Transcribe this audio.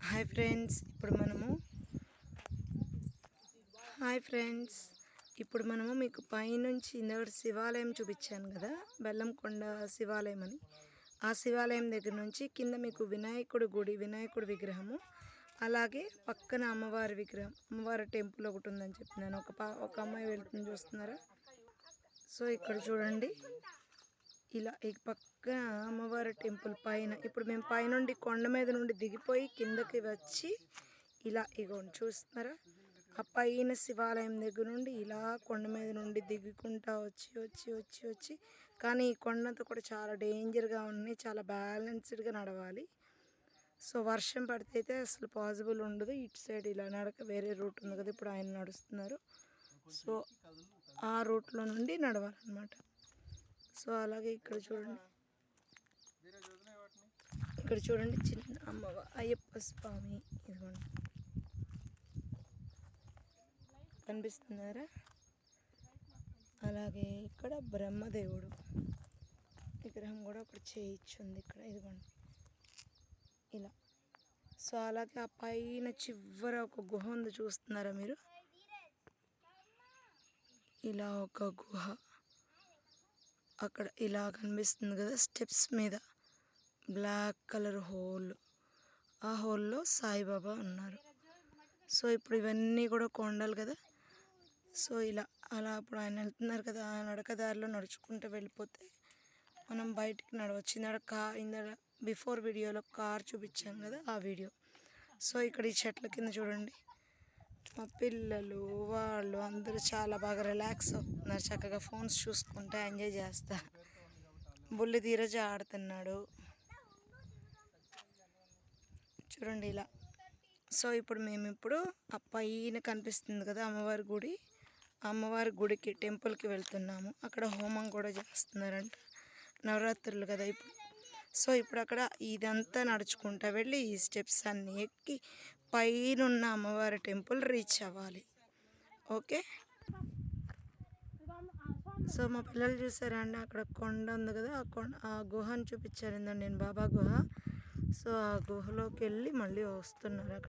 Hi friends ఇప్పుడు మనము మీకు పైనుంచి ఇందాక శివాలయం చూపించాను కదా, బెల్లంకొండ శివాలయం అని. ఆ శివాలయం దగ్గర నుంచి కింద మీకు వినాయకుడి విగ్రహము, అలాగే పక్కన అమ్మవారి విగ్రహం, అమ్మవారి టెంపుల్ ఒకటి ఉందని చెప్పినాను. ఒక అమ్మాయి వెళ్తుంది, చూస్తున్నారా? సో ఇక్కడ చూడండి, ఇలా ఈ పక్కన అమ్మవారి టెంపుల్ పైన. ఇప్పుడు మేము పైనుండి కొండ మీద నుండి దిగిపోయి కిందకి వచ్చి ఇలా ఇగోండి, చూస్తున్నారా? ఆ పైన శివాలయం దగ్గర నుండి ఇలా కొండ మీద నుండి దిగుకుంటా వచ్చి వచ్చి వచ్చి వచ్చి కానీ ఈ కొండంతా కూడా చాలా డేంజర్గా ఉన్నాయి, చాలా బ్యాలెన్స్డ్గా నడవాలి. సో వర్షం పడితే అయితే అసలు పాసిబుల్ ఉండదు. ఇటు సైడ్ ఇలా నడక వేరే రూట్ ఉంది కదా, ఇప్పుడు ఆయన నడుస్తున్నారు. సో ఆ రూట్లో నుండి నడవాలన్నమాట. సో అలాగే ఇక్కడ చూడండి చిన్న అమ్మవారు అయ్యప్ప స్వామి, ఇదిగోండి కనిపిస్తున్నారా? అలాగే ఇక్కడ బ్రహ్మదేవుడు విగ్రహం కూడా ఒకటి చేయించుంది ఇక్కడ, ఇదిగోండి ఇలా. సో అలాగే ఆ పైన చివర ఒక గుహ ఉంది, చూస్తున్నారా మీరు? ఇలా ఒక గుహ అక్కడ ఇలా కనిపిస్తుంది కదా, స్టెప్స్ మీద బ్లాక్ కలర్ హోల్, ఆ హోల్లో సాయిబాబా ఉన్నారు. సో ఇప్పుడు ఇవన్నీ కూడా కొండలు కదా, సో ఇలా అలా ఇప్పుడు ఆయన వెళ్తున్నారు కదా, ఆ నడకదారిలో నడుచుకుంటూ వెళ్ళిపోతే మనం బయటికి నడవచ్చు. ఇందాక బిఫోర్ వీడియోలో కార్ చూపించాను కదా, ఆ వీడియో. సో ఇక్కడ ఈ చెట్ల కింద చూడండి, మా పిల్లలు వాళ్ళు అందరూ చాలా బాగా రిలాక్స్ అవుతున్నారు, చక్కగా ఫోన్స్ చూసుకుంటూ ఎంజాయ్ చేస్తా. బుల్లి ధీరజ్ ఆడుతున్నాడు చూడండి ఇలా. సో ఇప్పుడు మేము ఆ పైన కనిపిస్తుంది కదా అమ్మవారి గుడి, అమ్మవారి గుడికి టెంపుల్కి వెళ్తున్నాము. అక్కడ హోమం కూడా చేస్తున్నారంట, నవరాత్రులు కదా ఇప్పుడు. సో ఇప్పుడు అక్కడ ఇదంతా నడుచుకుంటూ వెళ్ళి ఈ స్టెప్స్ అన్నీ ఎక్కి పైనున్న అమ్మవారి టెంపుల్ రీచ్ అవ్వాలి. ఓకే. సో మా పిల్లలు చూసారా అండి, అక్కడ కొండ ఉంది కదా, ఆ గుహను చూపించారు నేను, బాబా గుహ. సో ఆ గుహలోకి వెళ్ళి మళ్ళీ వస్తున్నారు.